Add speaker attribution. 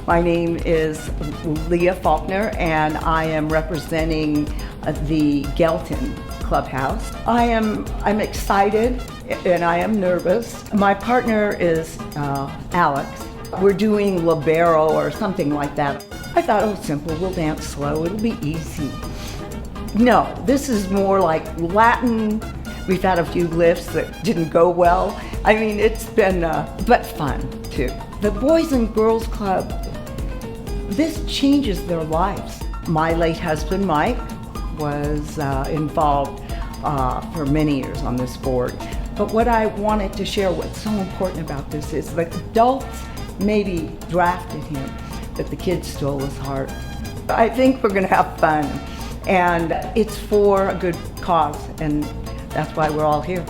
Speaker 1: My name is Leah Faulkner, and I am representing the Gelton Clubhouse. I'm excited and I am nervous. My partner is Alex. We're doing libero or something like that. I thought, oh, simple, we'll dance slow, it'll be easy. No, this is more like Latin. We've had a few lifts that didn't go well. I mean, it's been, but fun too. The Boys and Girls Club, this changes their lives. My late husband, Mike, was involved for many years on this board. But what I wanted to share, what's so important about this is that adults maybe drafted him, but the kids stole his heart. I think we're gonna have fun, and it's for a good cause, and that's why we're all here.